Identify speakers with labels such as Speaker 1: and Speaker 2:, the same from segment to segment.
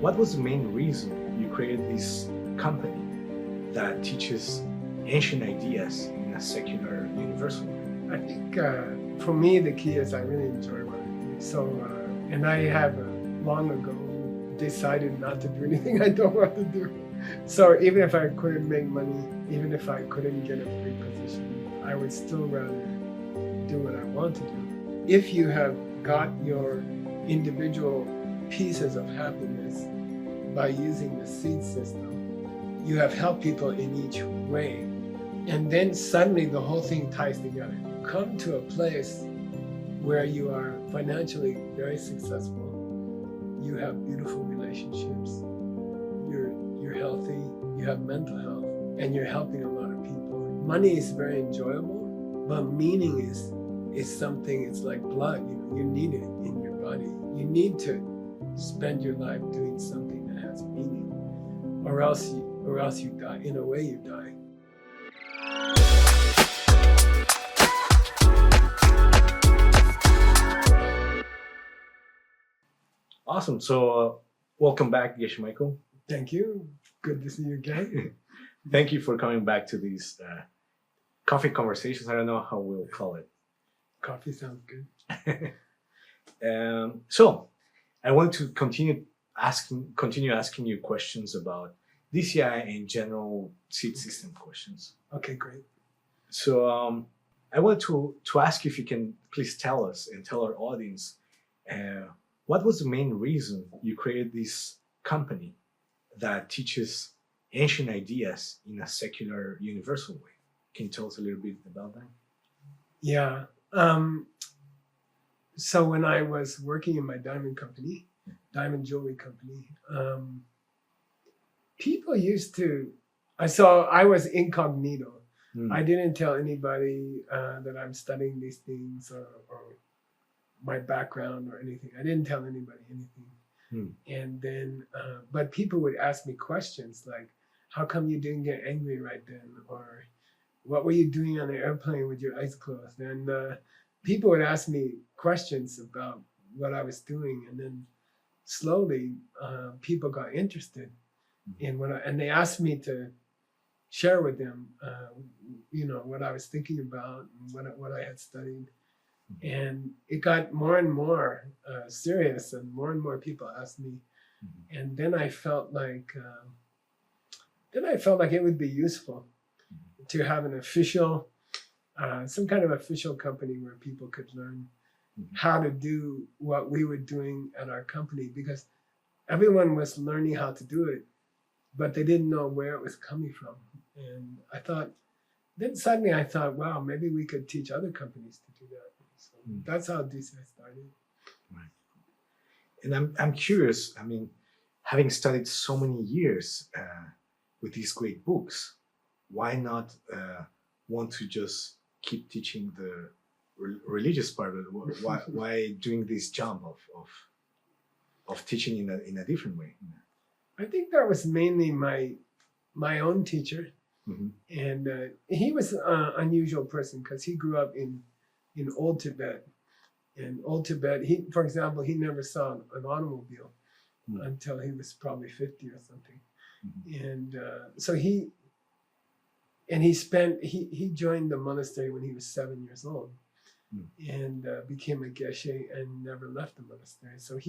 Speaker 1: What was the main reason you created this company that teaches ancient ideas in a secular, universal way?
Speaker 2: I think for me, the key is I really enjoy what I do. So, and I have long ago decided not to do anything I don't want to do. So even if I couldn't make money, even if I couldn't get a big position, I would still rather do what I want to do. If you have got your individual pieces of happiness by using the seed system, you have helped people in each way. And then suddenly the whole thing ties together. Come to a place where you are financially very successful. You have beautiful relationships. You're healthy. You have mental health, and you're helping a lot of people. Money is very enjoyable, but meaning is something. It's like blood. You need it in your body. You need to spend your life doing something that has meaning, or else you die. In a way, you die.
Speaker 1: Awesome. So welcome back, Geshe Michael.
Speaker 2: Thank you. Good to see you again.
Speaker 1: Thank you for coming back to these coffee conversations. I don't know how we'll call it.
Speaker 2: Coffee sounds good.
Speaker 1: So I want to continue asking you questions about DCI and general seed system questions.
Speaker 2: Okay, great.
Speaker 1: So I want to ask you if you can please tell us and tell our audience what was the main reason you created this company that teaches ancient ideas in a secular, universal way? Can you tell us a little bit about that?
Speaker 2: Yeah. So when I was working in my diamond company, diamond jewelry company, people used to, I was incognito. I didn't tell anybody that I'm studying these things or my background or anything. I didn't tell anybody anything. And then, but people would ask me questions like, how come you didn't get angry right then? Or what were you doing on the airplane with your eyes closed? And people would ask me questions about what I was doing. And then slowly people got interested in and they asked me to share with them, what I was thinking about and what I had studied. And it got more and more serious, and more people asked me. And then I felt like it would be useful to have an official, some kind of official company where people could learn how to do what we were doing at our company, because everyone was learning how to do it, but they didn't know where it was coming from. And then suddenly I thought, wow, maybe we could teach other companies to do that. So that's how DCI started.
Speaker 1: Right. And I'm curious, I mean, having studied so many years with these great books, why not want to just keep teaching the religious part of it? Why doing this jump of teaching in a different way?
Speaker 2: I think that was mainly my own teacher. And he was an unusual person because he grew up in Old Tibet. In Old Tibet, for example, he never saw an automobile until he was probably 50 or something. And so he joined the monastery when he was 7 years old, and became a geshe and never left the monastery. So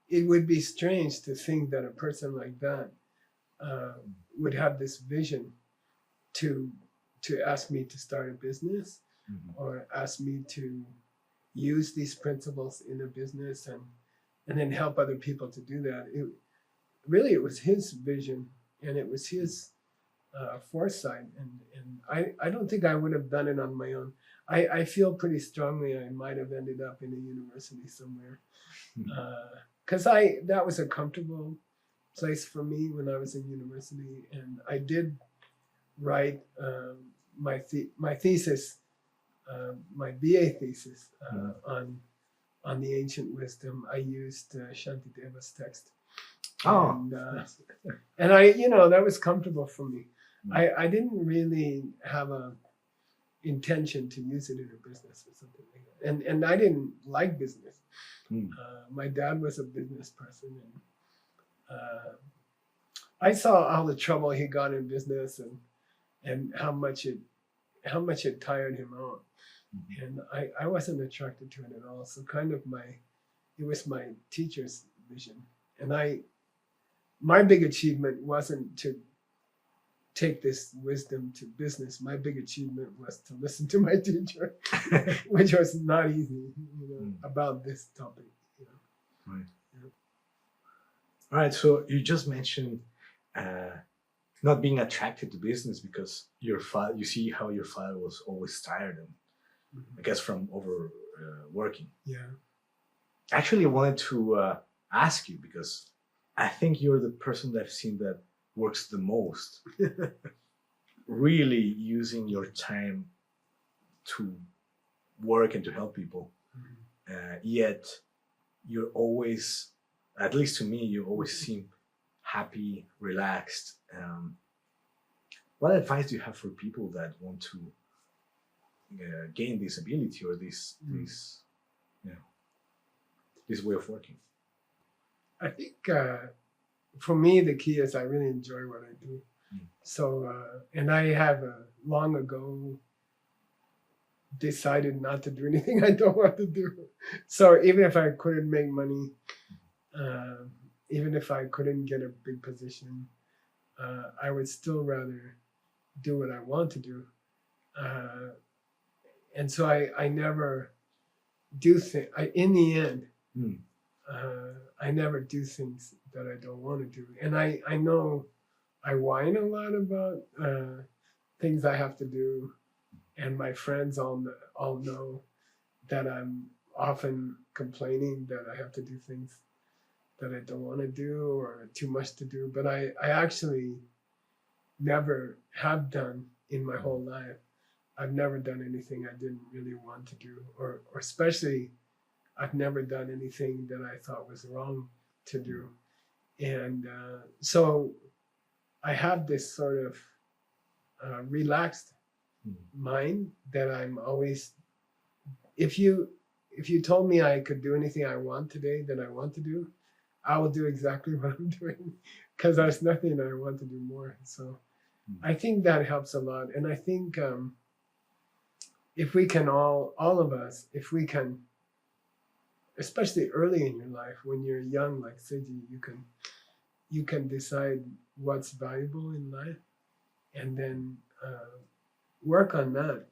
Speaker 2: it would be strange to think that a person like that would have this vision to ask me to start a business or ask me to use these principles in a business and then help other people to do that. It was his vision, and it was his foresight, and I don't think I would have done it on my own. I feel pretty strongly I might have ended up in a university somewhere, because that was a comfortable place for me when I was in university, and I did write my thesis, my BA thesis on the ancient wisdom. I used Shantideva's text. And that was comfortable for me. I didn't really have intention to use it in a business or something like that. And I didn't like business. My dad was a business person, and I saw all the trouble he got in business, and how much it tired him out. And I wasn't attracted to it at all. So kind of it was my teacher's vision. And my big achievement wasn't to take this wisdom to business. My big achievement was to listen to my teacher, which was not easy, about this topic.
Speaker 1: Right. Yeah. All right. So you just mentioned not being attracted to business because your father. You see how your father was always tired, and I guess from working.
Speaker 2: Yeah.
Speaker 1: Actually, I wanted to ask you because I think you're the person that I've seen that works the most, really using your time to work and to help people. Yet you're always, at least to me, you always seem happy, relaxed. What advice do you have for people that want to gain this ability or this way of working?
Speaker 2: I think for me, the key is I really enjoy what I do. So, and I have long ago decided not to do anything I don't want to do. So even if I couldn't make money, even if I couldn't get a big position, I would still rather do what I want to do. And so I never do things. In the end, I never do things that I don't want to do. And I know I whine a lot about things I have to do. And my friends all know that I'm often complaining that I have to do things that I don't want to do or too much to do. But I actually never have done in my whole life. I've never done anything I didn't really want to do, or especially I've never done anything that I thought was wrong to do. And so I have this sort of relaxed mind that I'm always, if you told me I could do anything I want today that I want to do, I will do exactly what I'm doing because there's nothing I want to do more. So I think that helps a lot. And I think if we can all of us, if we can, especially early in your life, when you're young, like Seiji, you can decide what's valuable in life, and then work on that,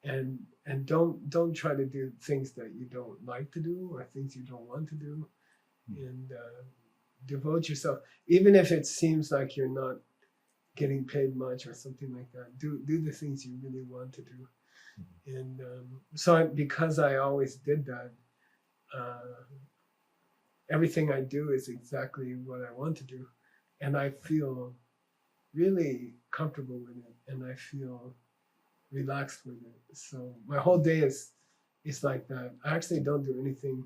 Speaker 2: and don't try to do things that you don't like to do or things you don't want to do, and devote yourself, even if it seems like you're not getting paid much or something like that. Do the things you really want to do, and because I always did that. Everything I do is exactly what I want to do, and I feel really comfortable with it, and I feel relaxed with it. So my whole day is like that. I actually don't do anything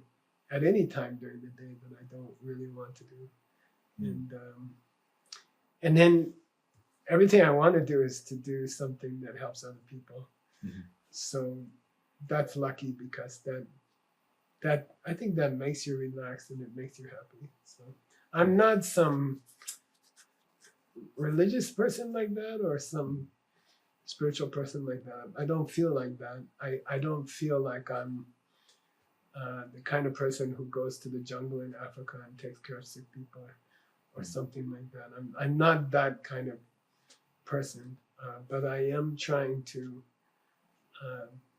Speaker 2: at any time during the day that I don't really want to do, and then everything I want to do is to do something that helps other people. So that's lucky because that I think that makes you relaxed and it makes you happy. So I'm not some religious person like that or some spiritual person like that. I don't feel like that. I don't feel like I'm the kind of person who goes to the jungle in Africa and takes care of sick people or something like that. I'm not that kind of person, but I am trying to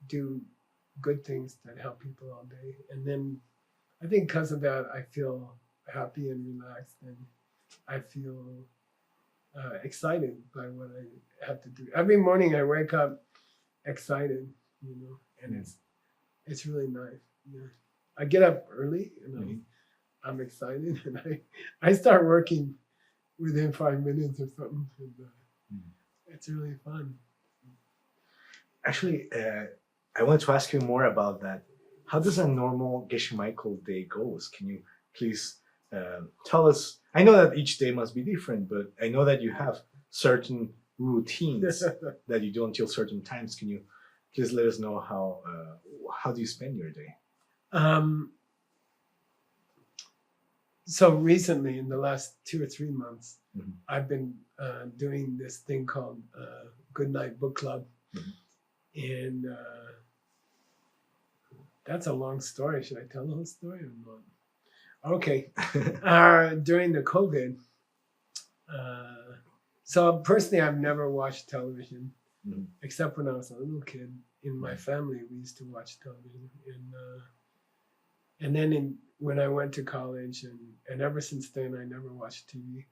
Speaker 2: do good things that help people all day. And then I think because of that, I feel happy and relaxed, and I feel excited by what I have to do. Every morning I wake up excited, and it's really nice. Yeah. I get up early and I'm excited, and I start working within 5 minutes or something. And, it's really fun.
Speaker 1: Actually, I want to ask you more about that. How does a normal Geshe Michael day goes? Can you please tell us? I know that each day must be different, but I know that you have certain routines that you do until certain times. Can you Please let us know how do you spend your day?
Speaker 2: Um, so recently, in the last 2 or 3 months,
Speaker 1: Mhm.
Speaker 2: I've been doing this thing called Goodnight Book Club,
Speaker 1: Mhm.
Speaker 2: and that's a long story. Should I tell the whole story or not? Okay. During the COVID, so personally, I've never watched television
Speaker 1: Mhm.
Speaker 2: except when I was a little kid. In my family, we used to watch television, and then when I went to college, and ever since then, I never watched TV,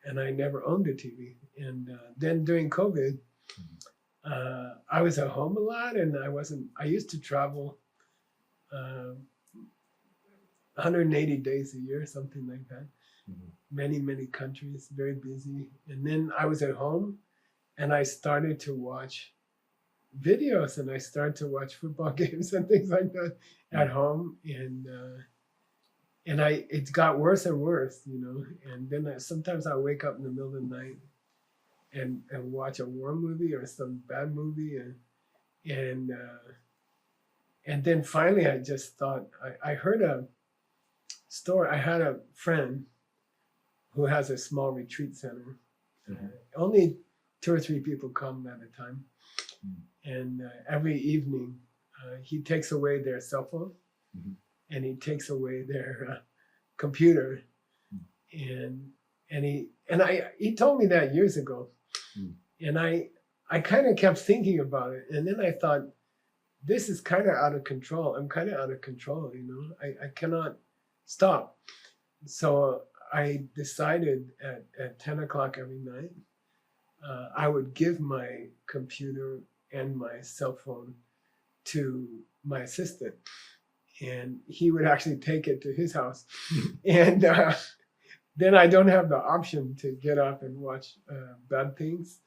Speaker 2: and I never owned a TV. And then during COVID, I was at home a lot, and I used to travel 180 days a year, something like that.
Speaker 1: Mhm.
Speaker 2: Many countries, very busy. And then I was at home, and I started to watch videos, and I started to watch football games and things like that at home, and it got worse and worse, And then sometimes I wake up in the middle of the night and watch a war movie or some bad movie, and then finally I just thought I heard a story. I had a friend who has a small retreat center.
Speaker 1: Mhm.
Speaker 2: Only 2 or 3 people come at a time, and every evening he takes away their cell phone,
Speaker 1: Mhm.
Speaker 2: and he takes away their computer, and he told me that years ago, and I kind of kept thinking about it, and then I thought, this is kind of out of control. I'm kind of out of control, I cannot stop. So I decided at 10 o'clock every night, I would give my computer and my cell phone to my assistant, and he would actually take it to his house. And then I don't have the option to get up and watch bad things.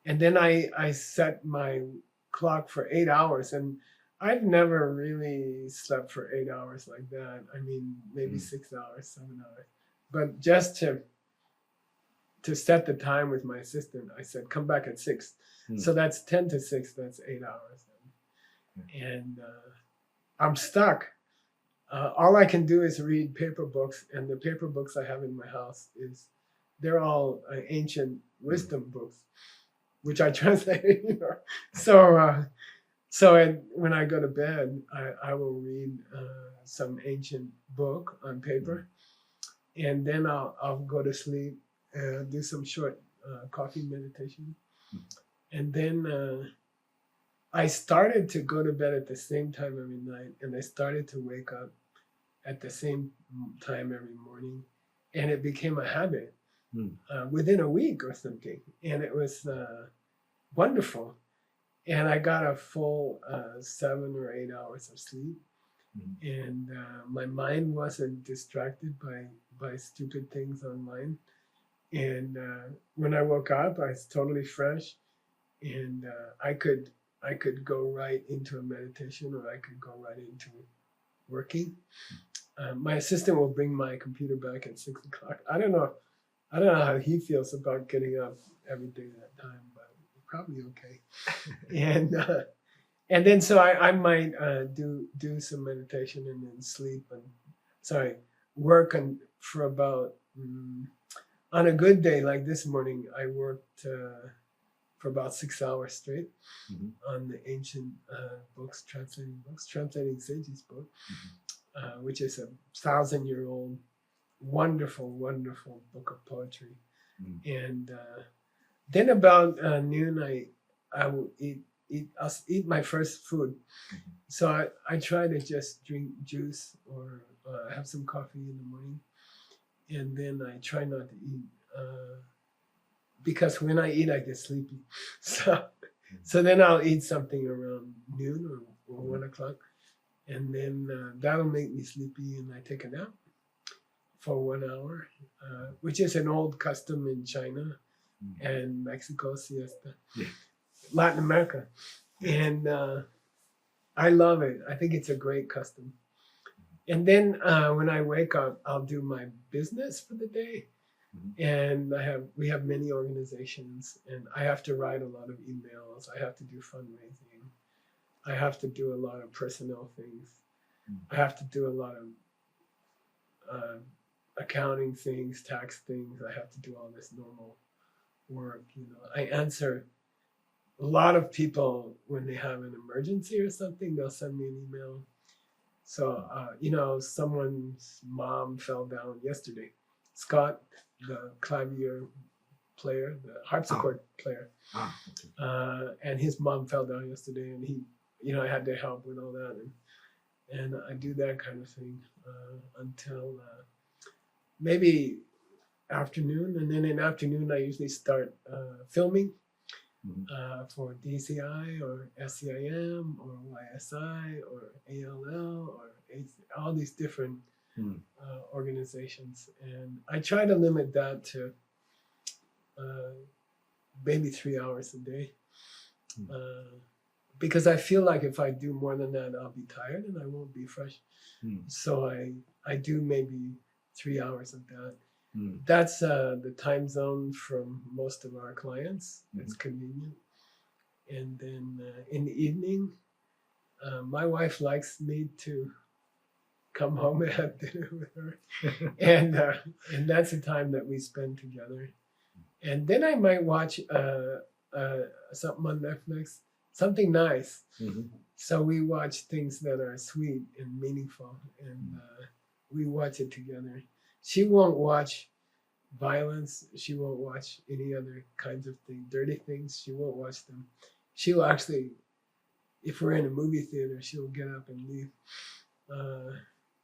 Speaker 2: And then I set my clock for 8 hours, and I've never really slept for 8 hours like that. I mean, maybe 6 hours, 7 hours, but just to set the time with my assistant, I said, come back at 6. So that's 10 to 6, that's 8 hours. And I'm stuck. All I can do is read paper books, and the paper books I have in my house they're all ancient wisdom books, which I translated. So when I go to bed, I will read some ancient book on paper, and then I'll go to sleep, do some short coffee meditation, and then I started to go to bed at the same time every night, and I started to wake up at the same time every morning, and it became a habit within a week or something, and it was wonderful. And I got a full 7 or 8 hours of sleep, and my mind wasn't distracted by stupid things online. And when I woke up, I was totally fresh, and I could go right into a meditation, or I could go right into working. My assistant will bring my computer back at 6 o'clock. I don't know how he feels about getting up every day at that time, but probably okay. And then so I might do some meditation and then sleep, and work for about on a good day like this morning, I worked for about 6 hours straight on the ancient translating Sage's book, which is a 1,000-year-old wonderful book of poetry. And then about noon, I will eat my first food. So I try to just drink juice or have some coffee in the morning, and then I try not to eat because when I eat, I get sleepy. So then I'll eat something around noon or 1 o'clock, and then that'll make me sleepy, and I take a nap for 1 hour, which is an old custom in China and Mexico, siesta, Latin America. And I love it. I think it's a great custom. And then when I wake up, I'll do my business for the day. And we have many organizations, and I have to write a lot of emails. I have to do fundraising. I have to do a lot of personnel things. I have to do a lot of accounting things, tax things. I have to do all this normal work. You know, I answer a lot of people when they have an emergency or something. They'll send me an email. So you know, someone's mom fell down yesterday. Scott, the clavier player, the harpsichord player, and his mom fell down yesterday, and he, you know, I had to help with all that, and I do that kind of thing until maybe afternoon, and then in the afternoon I usually start filming for DCI or SCIM or YSI or ALL or all these different organizations, and I try to limit that to maybe 3 hours a day, because I feel like if I do more than that, I'll be tired and I won't be fresh. So I do maybe 3 hours of that. That's the time zone from most of our clients. It's convenient. And then in the evening, my wife likes me to come home and have dinner with her, and that's the time that we spend together. And then I might watch something on Netflix, something nice. So we watch things that are sweet and meaningful, and we watch it together. She won't watch violence. She won't watch any other kinds of things, dirty things. She won't watch them. She'll actually, if we're in a movie theater, she'll get up and leave.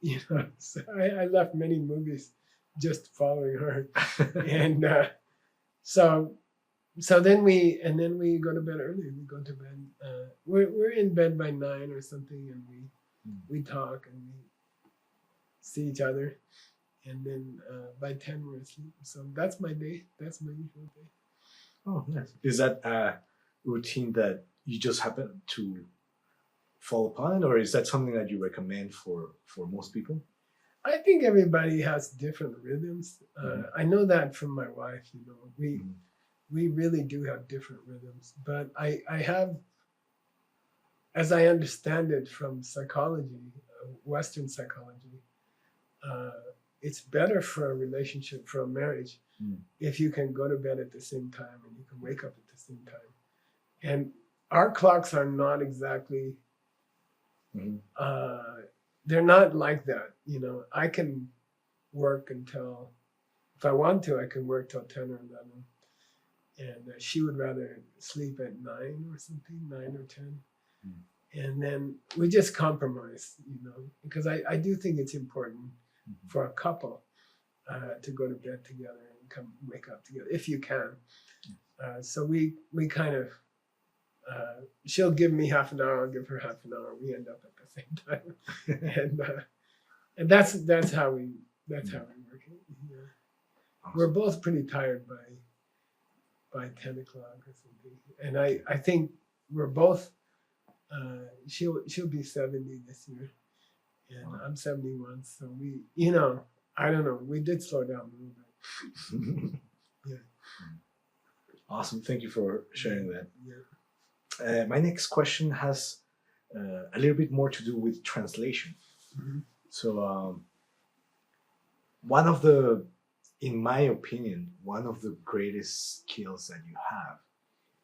Speaker 2: You know, so I left many movies just following her, and so then we go to bed early. We go to bed. We're in bed by 9 or something, and we talk and we see each other, and then by 10 we're asleep. So that's my day. That's my usual day.
Speaker 1: Oh, nice. Is that a routine that you just happen to fall upon, or is that something that you recommend for most people?
Speaker 2: I think everybody has different rhythms. I know that from my wife. You know, we really do have different rhythms. But I have, as I understand it from psychology, Western psychology, it's better for a relationship, for a marriage, if you can go to bed at the same time and you can wake up at the same time. And our clocks are not exactly, they're not like that. You know, I can work until, if I want to, I can work till 10 or 11. And she would rather sleep at 9 or something, 9 or 10. And then we just compromise, you know, because I do think it's important for a couple to go to bed together and come wake up together, if you can. So we kind of, she'll give me half an hour, I'll give her half an hour. We end up at the same time, and that's how we work it. Yeah. Awesome. We're both pretty tired by 10 o'clock or something, and I think we're both. She'll be 70 this year, and I'm 71. So we, you know, I don't know. We did slow down a little bit. Yeah.
Speaker 1: Awesome. Thank you for sharing that.
Speaker 2: Yeah.
Speaker 1: My next question has a little bit more to do with translation. So one of the, in my opinion, one of the greatest skills that you have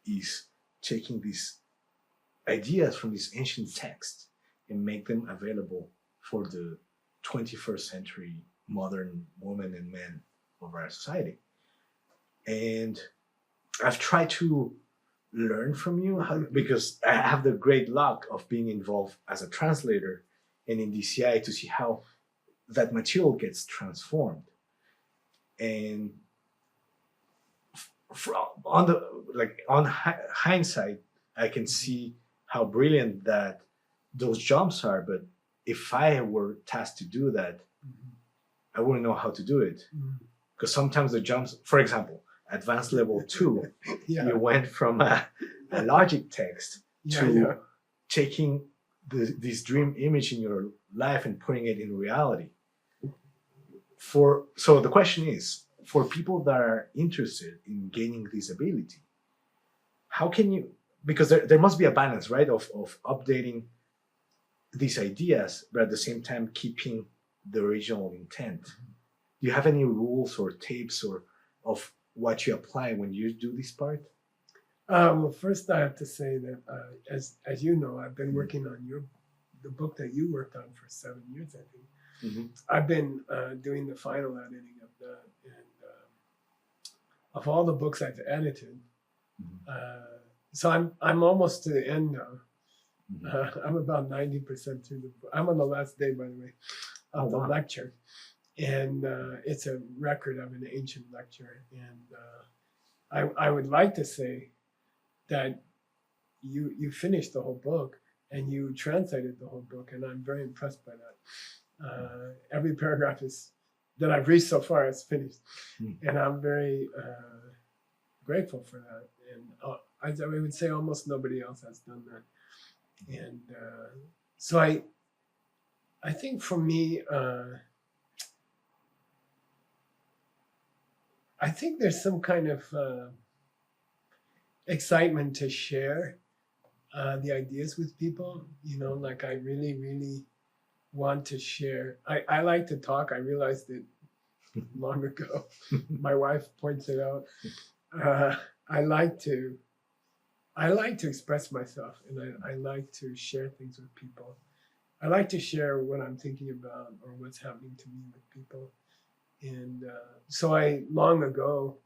Speaker 1: is taking these ideas from these ancient texts and make them available for the 21st century modern women and men of our society. And I've tried to learn from you because I have the great luck of being involved as a translator and in DCI to see how that material gets transformed. And on hindsight, I can see how brilliant that those jumps are. But if I were tasked to do that, I wouldn't know how to do it. Because sometimes the jumps, for example, advanced level 2, you went from a logic text to taking this dream image in your life and putting it in reality. So the question is, for people that are interested in gaining this ability, how can you, because there must be a balance, right, of updating these ideas, but at the same time keeping the original intent. Do you have any rules or tips or of what you apply when you do this part?
Speaker 2: Well, first I have to say that as you know, I've been working on the book that you worked on for 7 years, I think.
Speaker 1: Mm-hmm.
Speaker 2: I've been doing the final editing of that, and of all the books I've edited, so I'm almost to the end now. I'm about 90% through the book. I'm on the last day, by the way, of the lecture, and it's a record of an ancient lecture. And I would like to say that you finished the whole book and you translated the whole book, and I'm very impressed by that. Every paragraph that I've read so far is finished, and I'm very grateful for that. And I would say almost nobody else has done that. And so I think for me, I think there's some kind of excitement to share the ideas with people. You know, like I really, really want to share. I like to talk. I realized it long ago. My wife points it out. I like to express myself, and I like to share things with people. I like to share what I'm thinking about or what's happening to me with people. And so long ago,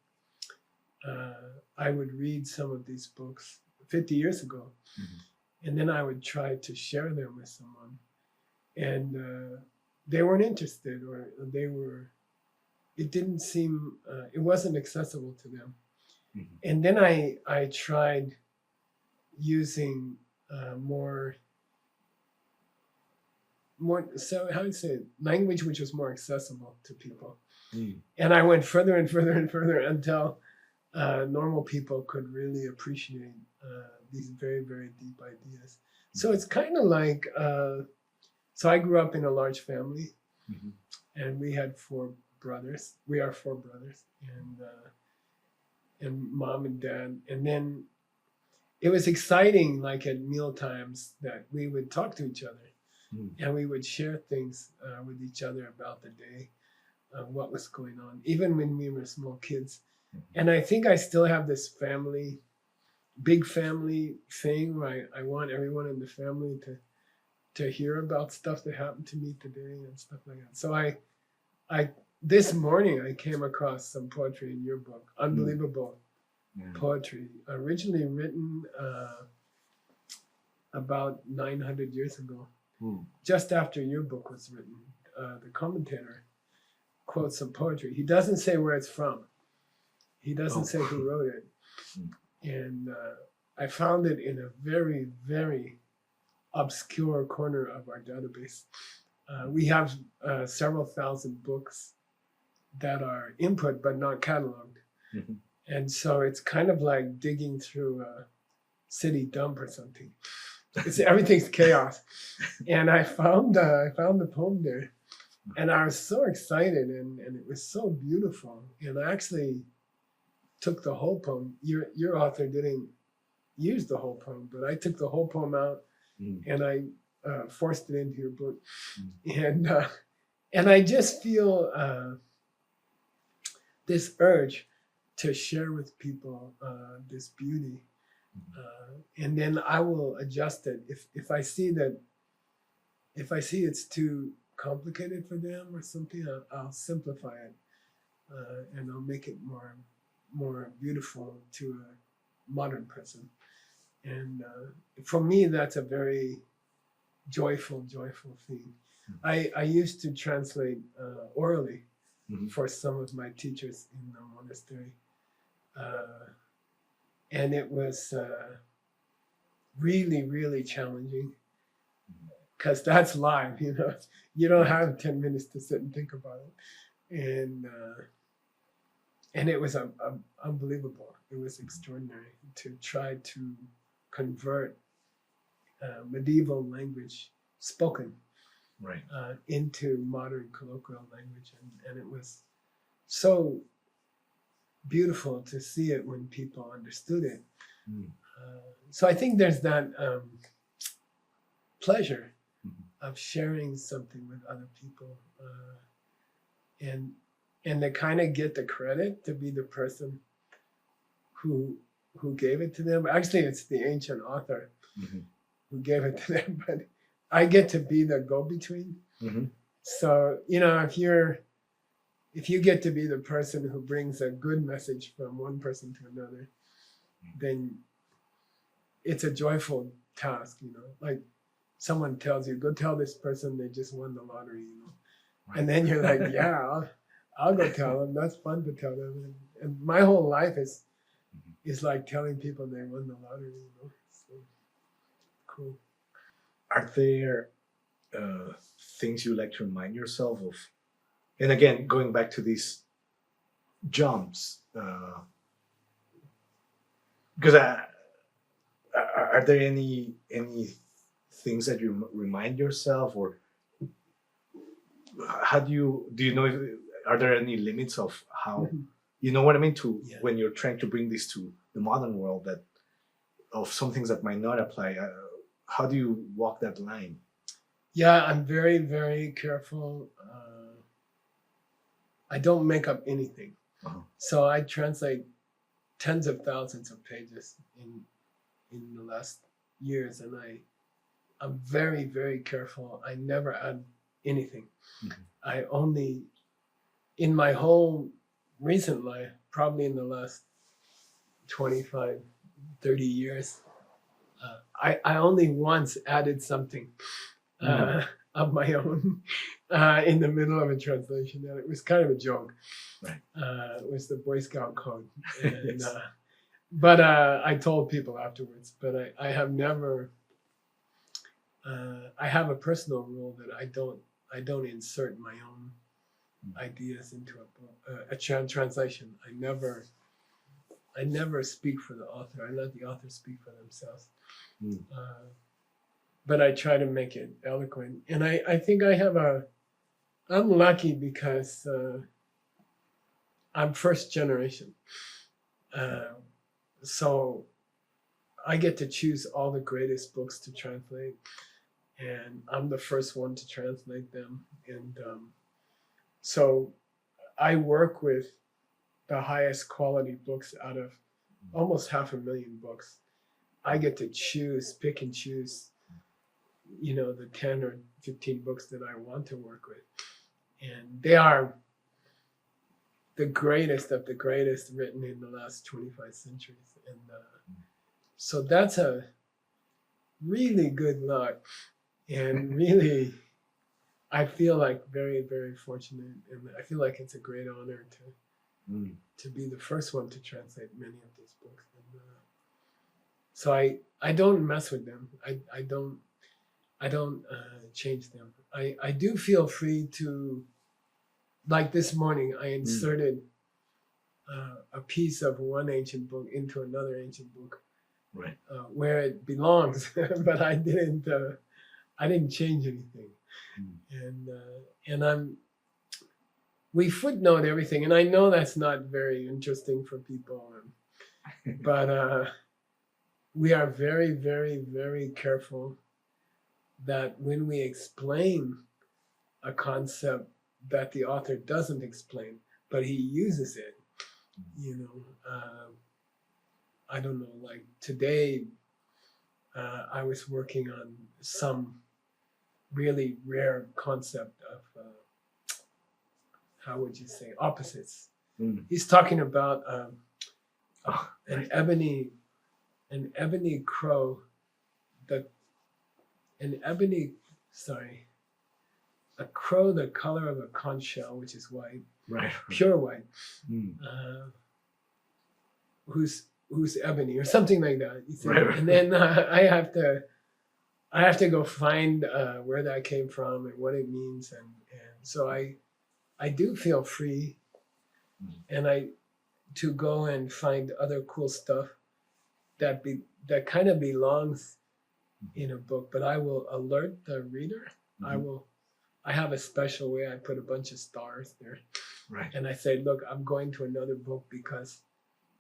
Speaker 2: I would read some of these books 50 years ago, and then I would try to share them with someone, and they weren't interested, or it didn't seem, it wasn't accessible to them. And then I tried using more, so how do you say it? Language which was more accessible to people. And I went further and further and further until normal people could really appreciate these very, very deep ideas. So it's kind of like, so I grew up in a large family, and we had 4 brothers. We are 4 brothers, and mom and dad. And then it was exciting, like at meal times, that we would talk to each other, and we would share things with each other about the day, what was going on, even when we were small kids. And I think I still have this big family thing where I want everyone in the family to hear about stuff that happened to me today and stuff like that. So I this morning I came across some poetry in your book, unbelievable poetry, originally written about 900 years ago, just after your book was written. The commentator quotes some poetry. He doesn't say where it's from. He doesn't say who wrote it. And I found it in a very, very obscure corner of our database. We have several thousand books that are input but not cataloged. And so it's kind of like digging through a city dump or something. Everything's chaos. And I found the poem there, and I was so excited, and it was so beautiful. And I actually took the whole poem. Your author didn't use the whole poem, but I took the whole poem out, and I forced it into your book. And I just feel this urge to share with people this beauty, and then I will adjust it if I see it's too complicated for them or something. I'll simplify it, and I'll make it more beautiful to a modern person. And for me, that's a very joyful thing. I used to translate orally for some of my teachers in the monastery. And it was really, really challenging, because that's live, you know. You don't have 10 minutes to sit and think about it. And it was unbelievable. It was extraordinary to try to convert medieval language spoken into modern colloquial language. And it was so beautiful to see it when people understood it.
Speaker 1: Mm.
Speaker 2: So I think there's that pleasure
Speaker 1: Mhm.
Speaker 2: of sharing something with other people, and to kind of get the credit to be the person who gave it to them. Actually, it's the ancient author
Speaker 1: Mhm.
Speaker 2: who gave it to them, but I get to be the go-between.
Speaker 1: Mhm.
Speaker 2: So if you get to be the person who brings a good message from one person to another, then it's a joyful task. Like someone tells you, go tell this person they just won the lottery.
Speaker 1: Right.
Speaker 2: And then you're like, yeah, I'll go tell them. That's fun to tell them. And my whole life is like telling people they won the lottery. So cool.
Speaker 1: Are there things you like to remind yourself of? And again, going back to these jumps, because are there any things that you remind yourself, or how do you know if, are there any limits of how, you know what I mean, to
Speaker 2: Yeah.
Speaker 1: when you're trying to bring this to the modern world, that of some things that might not apply, how do you walk that line?
Speaker 2: Yeah, I'm very, very careful. I don't make up anything.
Speaker 1: Uh-huh.
Speaker 2: So I translate tens of thousands of pages in the last years, and I'm very, very careful. I never add anything.
Speaker 1: Mhm.
Speaker 2: I only, in my whole recent life, probably in the last 25, 30 years, I only once added something of my own in the middle of a translation, and it was kind of a joke.
Speaker 1: Right.
Speaker 2: It was the Boy Scout code. And,
Speaker 1: Yes.
Speaker 2: but I told people afterwards, but I have never, I have a personal rule that I don't insert my own ideas into a book, a translation. I never speak for the author. I let the author speak for themselves.
Speaker 1: Mm.
Speaker 2: But I try to make it eloquent. And I think I'm lucky because I'm first generation. So I get to choose all the greatest books to translate. And I'm the first one to translate them. And so I work with the highest quality books out of almost 500,000 books. I get to pick and choose, the 10 or 15 books that I want to work with. And they are the greatest of the greatest written in the last 25 centuries. And so that's a really good luck. And really, I feel like very, very fortunate. And I feel like it's a great honor to be the first one to translate many of these books. And, so I don't mess with them. I don't change them. I do feel free to, like this morning, I inserted a piece of one ancient book into another ancient book,
Speaker 1: Right.
Speaker 2: Where it belongs, but I didn't change anything. And we footnote everything, and I know that's not very interesting for people, but we are very, very, very careful that when we explain a concept that the author doesn't explain, but he uses it, I don't know, like today, I was working on some really rare concept of, how would you say, opposites. He's talking about an ebony crow, a crow the color of a conch shell, which is white,
Speaker 1: Right.
Speaker 2: pure white, who's ebony or something like that. You see?
Speaker 1: Right.
Speaker 2: And then I have to go find where that came from and what it means, and so I do feel free, and to go and find other cool stuff that kind of belongs in a book, but I will alert the reader. I have a special way I put a bunch of stars there,
Speaker 1: Right.
Speaker 2: And I say, look, I'm going to another book because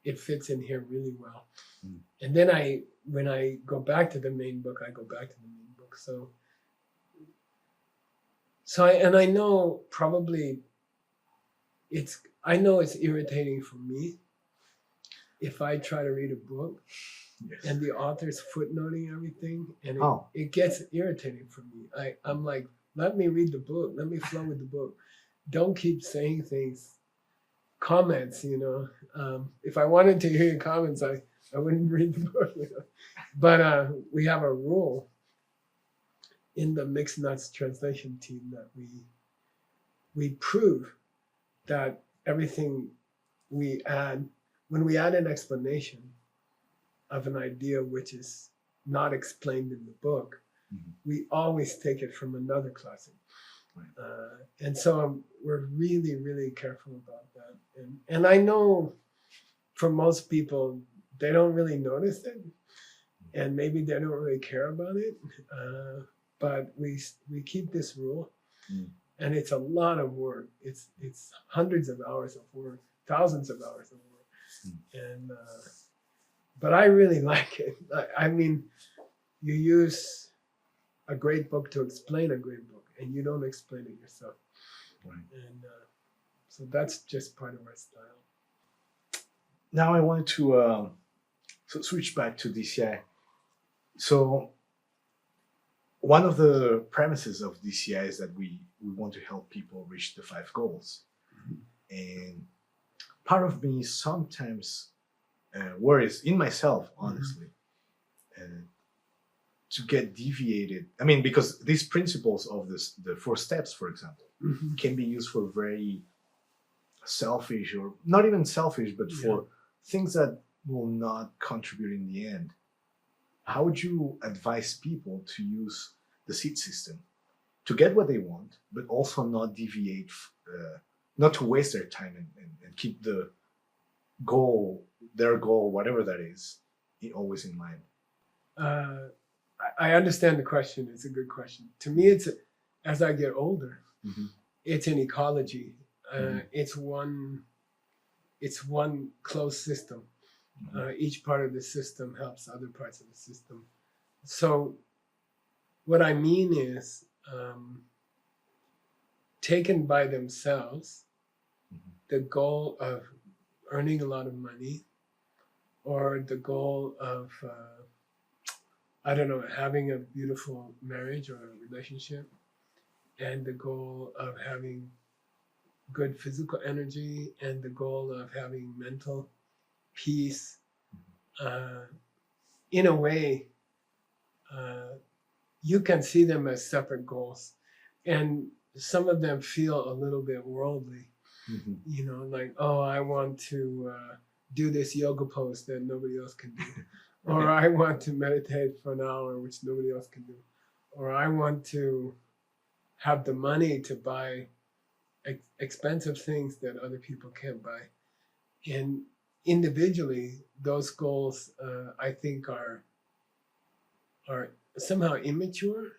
Speaker 2: it fits in here really well.
Speaker 1: Mm.
Speaker 2: And then when I go back to the main book, I go back to the main book. I know probably I know it's irritating for me if I try to read a book
Speaker 1: Yes.
Speaker 2: and the author's footnoting everything, and it gets irritating for me. I'm like, let me read the book. Let me flow with the book. Don't keep saying things, comments, if I wanted to hear your comments, I wouldn't read the book. But we have a rule in the Mixed Nuts translation team that we prove that everything we add, when we add an explanation of an idea which is not explained in the book, we always take it from another classic. Right. And so we're really, really careful about that. And I know for most people, they don't really notice it, and maybe they don't really care about it. But we keep this rule, and it's a lot of work. It's hundreds of hours of work, thousands of hours of work, and but I really like it. I mean, you use a great book to explain a great book, and you don't explain it yourself.
Speaker 1: Right.
Speaker 2: And so that's just part of our style.
Speaker 1: Now I wanted to switch back to DCI. So one of the premises of DCI is that we want to help people reach the 5 goals. And part of me sometimes worries in myself, honestly, to get deviated. I mean, because these principles of the 4 steps, for example, can be used for very selfish, or not even selfish, but for things that will not contribute in the end. How would you advise people to use the seed system to get what they want, but also not deviate, not to waste their time and keep the goal, their goal, whatever that is, always in mind?
Speaker 2: I understand the question. It's a good question. To me, it's as I get older, it's an ecology. It's one closed system. Each part of the system helps other parts of the system. So what I mean is, taken by themselves, the goal of earning a lot of money, or the goal of, having a beautiful marriage or a relationship, and the goal of having good physical energy, and the goal of having mental peace, in a way, you can see them as separate goals. And some of them feel a little bit worldly, like, oh, I want to do this yoga pose that nobody else can do. Or I want to meditate for an hour, which nobody else can do. Or I want to have the money to buy expensive things that other people can't buy. And individually, those goals, I think, are somehow immature.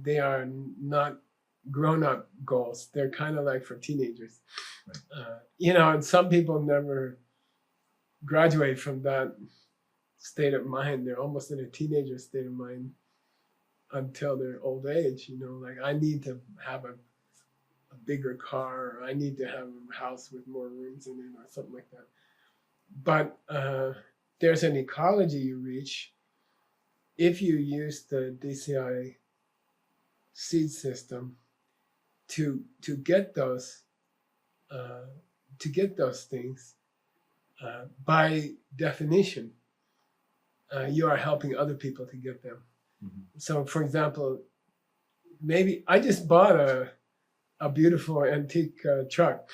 Speaker 2: They are not grown-up goals. They're kind of like for teenagers. Right. And some people never graduate from that state of mind. They're almost in a teenager state of mind until their old age. Like, I need to have a bigger car, or I need to have a house with more rooms in it, or something like that. But there's an ecology you reach if you use the DCI seed system to get those things. By definition, you are helping other people to get them. So, for example, maybe I just bought a beautiful antique truck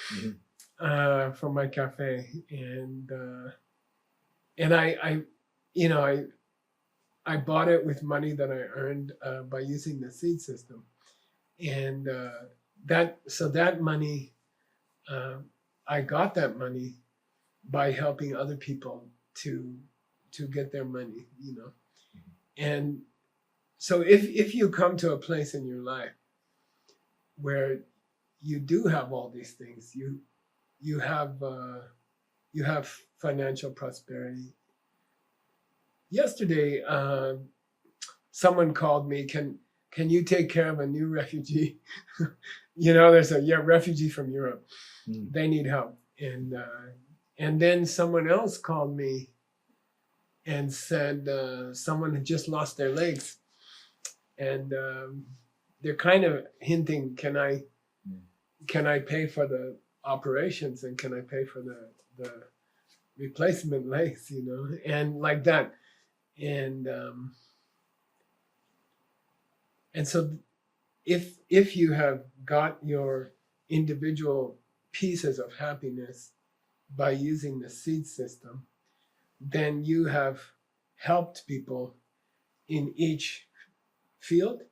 Speaker 2: for my cafe, and I bought it with money that I earned by using the seed system, and that money, I got that money by helping other people to get their money, and so if you come to a place in your life where you do have all these things. You have financial prosperity. Yesterday, someone called me. Can you take care of a new refugee? There's a refugee from Europe. They need help, and then someone else called me and said someone had just lost their legs, and they're kind of hinting, can I pay for the operations, and can I pay for the replacement legs, and like that, and so if you have got your individual pieces of happiness by using the seed system, then you have helped people in each field,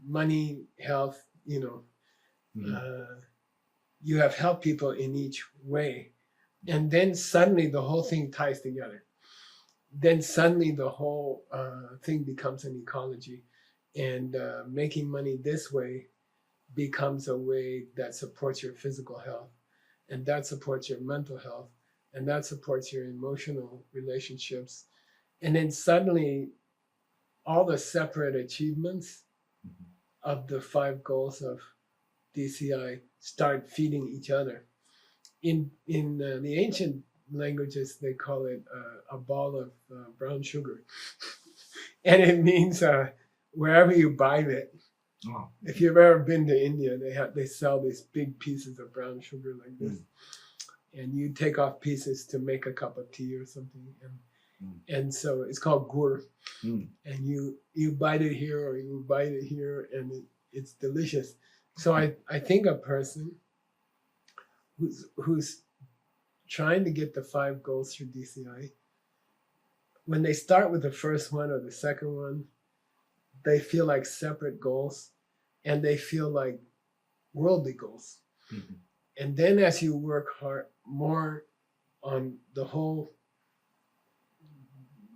Speaker 2: money, health, you have helped people in each way. And then suddenly the whole thing ties together. Then suddenly the whole thing becomes an ecology. And making money this way becomes a way that supports your physical health, and that supports your mental health, and that supports your emotional relationships. And then suddenly all the separate achievements of the 5 goals of DCI start feeding each other. In the ancient languages, they call it a ball of brown sugar. And it means wherever you buy it.
Speaker 1: Oh.
Speaker 2: If you've ever been to India, they sell these big pieces of brown sugar like this. And you take off pieces to make a cup of tea or something. And so it's called gur. And you bite it here or you bite it here, and it's delicious. So I think a person who's trying to get the 5 goals through DCI, when they start with the first one or the second one, they feel like separate goals, and they feel like worldly goals. And then as you work more on the whole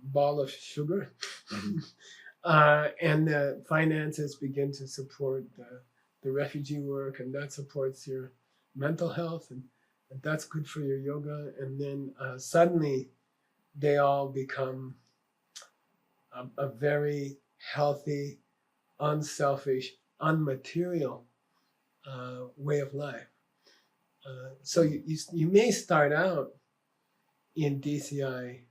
Speaker 2: ball of sugar, and the finances begin to support the refugee work, and that supports your mental health, and that's good for your yoga. And then suddenly they all become a very healthy, unselfish, unmaterial way of life. So you may start out in DCI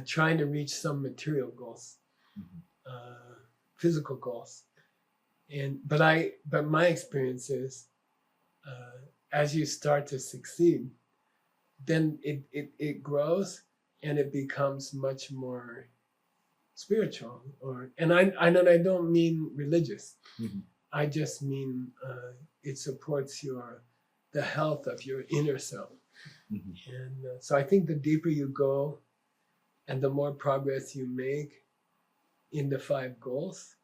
Speaker 2: trying to reach some material goals, physical goals, but my experience is as you start to succeed, then it grows and it becomes much more spiritual, and I don't mean religious. I just mean it supports the health of your inner self. And so I think the deeper you go and the more progress you make in the 5 goals,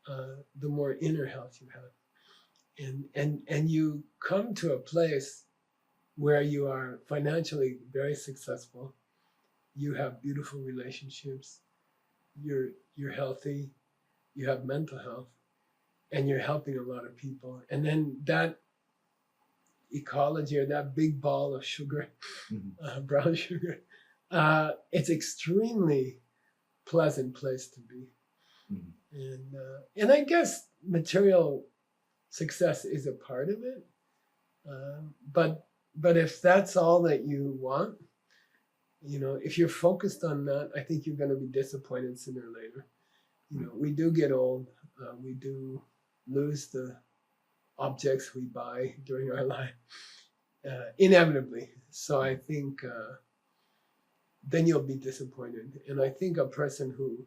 Speaker 2: the more inner health you have. And you come to a place where you are financially very successful, you have beautiful relationships, you're healthy, you have mental health, and you're helping a lot of people. And then that ecology, or that big ball of sugar, brown sugar, it's extremely pleasant place to be. And I guess material success is a part of it, but if that's all that you want, if you're focused on that, I think you're going to be disappointed sooner or later. We do get old, we do lose the objects we buy during our life, inevitably. So I think then you'll be disappointed. And I think a person who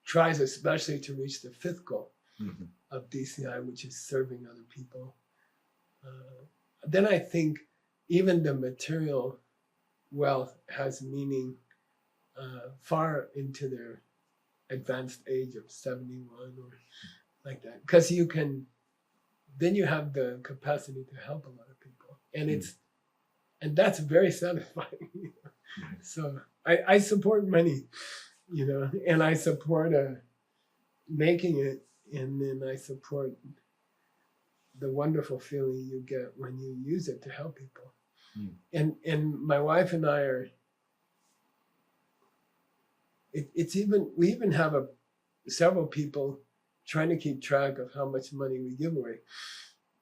Speaker 2: tries especially to reach the 5th goal of DCI, which is serving other people, then I think even the material wealth has meaning far into their advanced age of 71 or like that, because then you have the capacity to help a lot of people, and that's very satisfying. So I support money, and I support making it and then I support the wonderful feeling you get when you use it to help people. And my wife and I are. We even have several people trying to keep track of how much money we give away,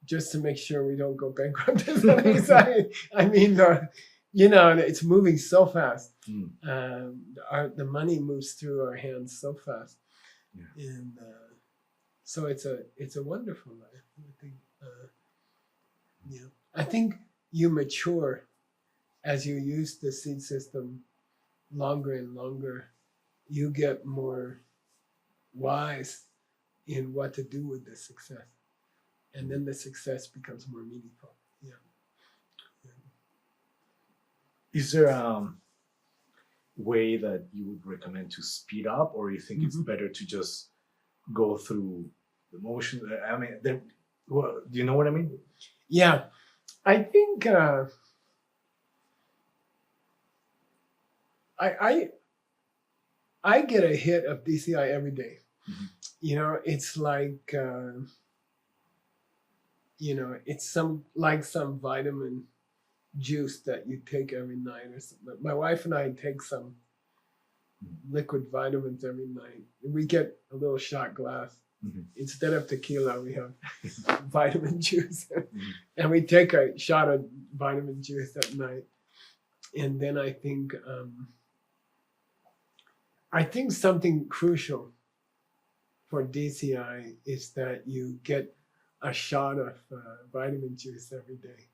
Speaker 2: just to make sure we don't go bankrupt. I mean, it's moving so fast. The money moves through our hands so fast, and so it's a wonderful life. I think, I think you mature as you use the seed system longer and longer. You get more wise in what to do with the success, and then the success becomes more meaningful.
Speaker 1: Is there a way that you would recommend to speed up, or you think it's better to just go through the motions? I mean, do you know what I mean?
Speaker 2: Yeah, I think I get a hit of DCI every day. It's like it's some vitamin juice that you take every night or something. My wife and I take some liquid vitamins every night. We get a little shot glass. Instead of tequila, we have vitamin juice. And we take a shot of vitamin juice at night. And then I think something crucial for DCI is that you get a shot of vitamin juice every day.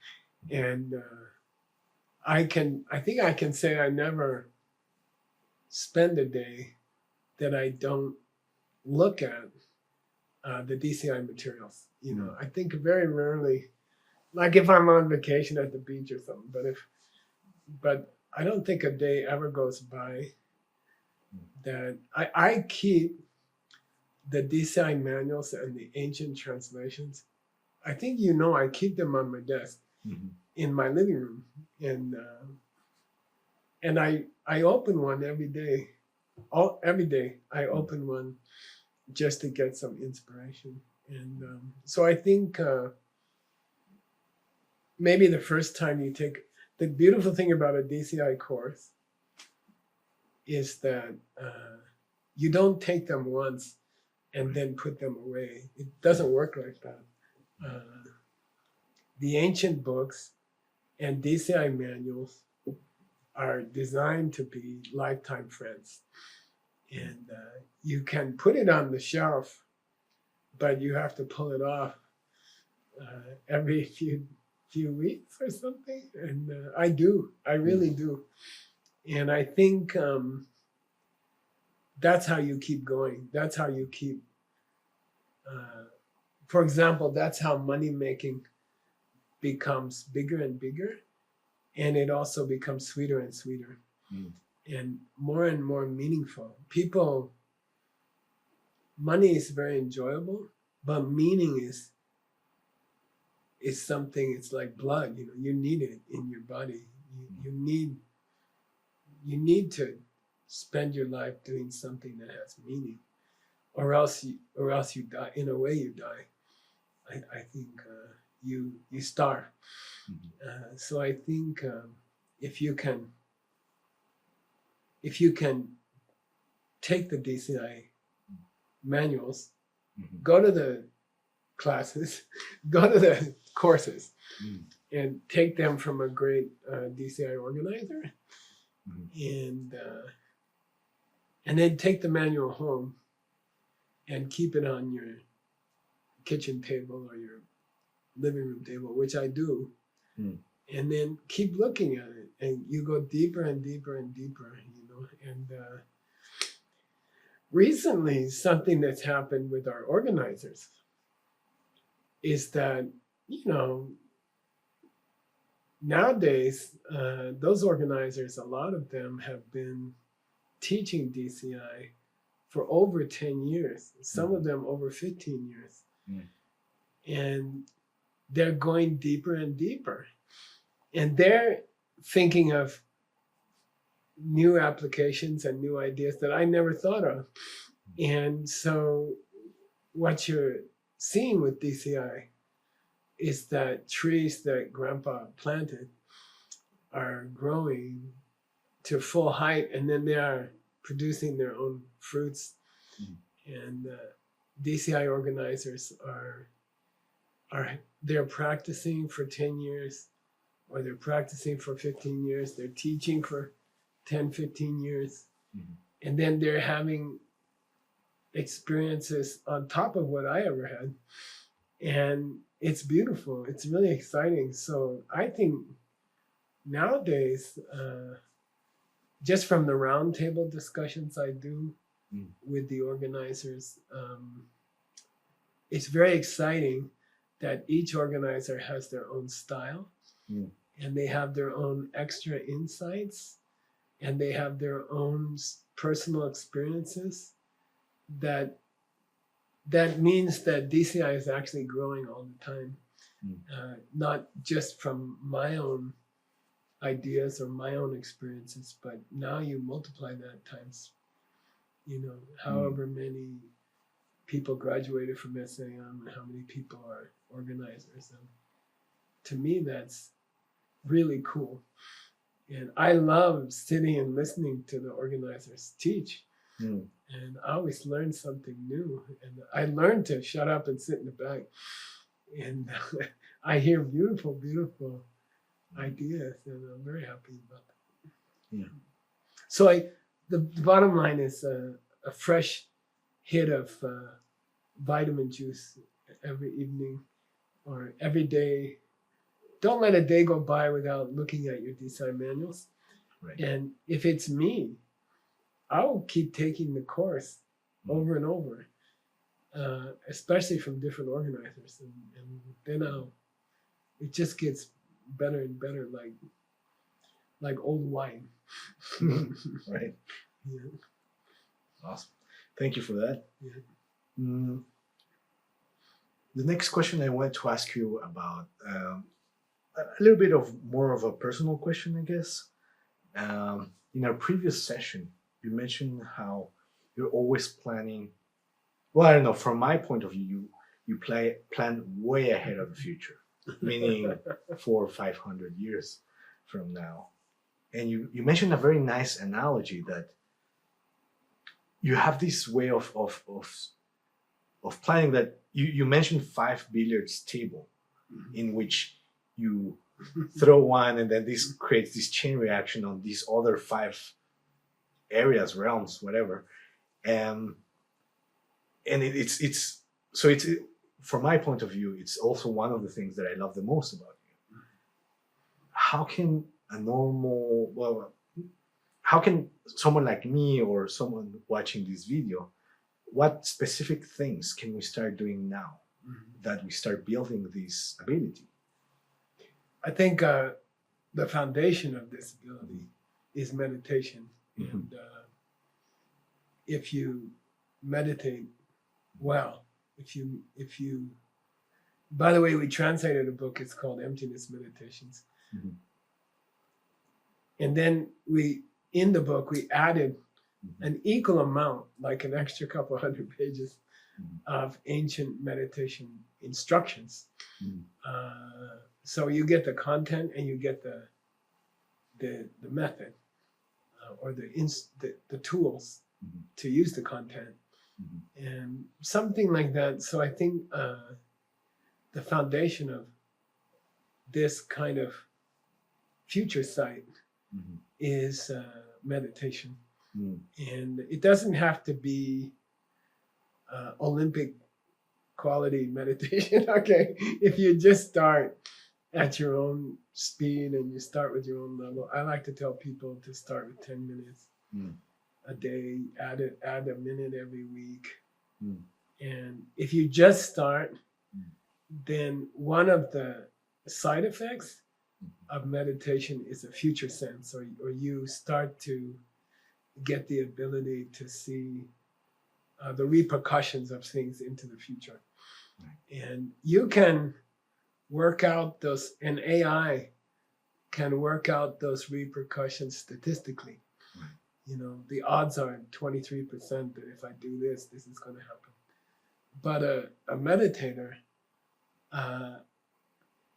Speaker 2: And I think I can say I never spend a day that I don't look at the DCI materials. I think very rarely, like if I'm on vacation at the beach or something, but I don't think a day ever goes by that I keep the DCI manuals and the ancient translations. I think I keep them on my desk in my living room, and I open one every day. Every day I open one just to get some inspiration, and so I think maybe the first time you take the beautiful thing about a DCI course is that you don't take them once and then put them away. It doesn't work like that. The ancient books and DCI manuals are designed to be lifetime friends. And you can put it on the shelf, but you have to pull it off every few weeks or something. And I really do. And I think that's how you keep going. That's how you keep, for example, that's how money making becomes bigger and bigger. And it also becomes sweeter and sweeter and more meaningful. Money is very enjoyable, but meaning is something, it's like blood, you need it in your body. You need to spend your life doing something that has meaning, or else you die. In a way, you die. I think you starve. So I think if you can take the DCI manuals, go to the classes, go to the courses, and take them from a great DCI organizer, and then take the manual home and keep it on your kitchen table or your living room table, which I do, and then keep looking at it, and you go deeper and deeper and deeper, and recently something that's happened with our organizers is that, nowadays, those organizers, a lot of them have been teaching DCI for over 10 years, some of them over 15 years. And they're going deeper and deeper. And they're thinking of new applications and new ideas that I never thought of. And so what you're seeing with DCI is that trees that Grandpa planted are growing to full height, and then they are producing their own fruits. And DCI organizers are they're practicing for 10 years, or they're practicing for 15 years. They're teaching for 10, 15 years. And then they're having experiences on top of what I ever had. And it's beautiful. It's really exciting. So I think nowadays, just from the roundtable discussions I do with the organizers, it's very exciting that each organizer has their own style, and they have their own extra insights, and they have their own personal experiences. That means that DCI is actually growing all the time, not just from my own ideas or my own experiences, but now you multiply that times, however many people graduated from SAM and how many people are organizers. And to me, that's really cool. And I love sitting and listening to the organizers teach. And I always learn something new. And I learned to shut up and sit in the back. And I hear beautiful, beautiful ideas, and I'm very happy about that. So the bottom line is a fresh hit of vitamin juice every evening or every day. Don't let a day go by without looking at your DCI manuals.
Speaker 1: Right.
Speaker 2: And if it's me, I will keep taking the course over and over, especially from different organizers. And then it just gets better and better, like old wine.
Speaker 1: Right.
Speaker 2: Yeah.
Speaker 1: Awesome. Thank you for that.
Speaker 2: Yeah.
Speaker 1: The next question I wanted to ask you about, a little bit of more of a personal question, I guess. In our previous session, you mentioned how you're always planning. Well, I don't know. From my point of view, you plan way ahead of the future, meaning 400 or 500 years from now. And you mentioned a very nice analogy that you have this way of planning that you mentioned 5 billiards table in which you throw one and then this creates this chain reaction on these other 5 areas, realms, whatever. And it's from my point of view, it's also one of the things that I love the most about you. How can how can someone like me or someone watching this video, what specific things can we start doing now that we start building this ability?
Speaker 2: I think the foundation of this ability is meditation. And if you meditate well, if you, by the way, we translated a book, it's called Emptiness Meditations. And then in the book, we added an equal amount, like an extra couple 100 pages of ancient meditation instructions. So you get the content and you get the method or the tools to use the content and something like that. So I think the foundation of this kind of future sight is meditation. And it doesn't have to be Olympic quality meditation. Okay, if you just start at your own speed and you start with your own level. I like to tell people to start with 10 minutes a day, add a minute every week. And if you just start, then one of the side effects of meditation is a future sense, or you start to get the ability to see the repercussions of things into the future. And you can work out those, and AI can work out those repercussions statistically. You know, the odds are 23% that if I do this, this is going to happen. But a meditator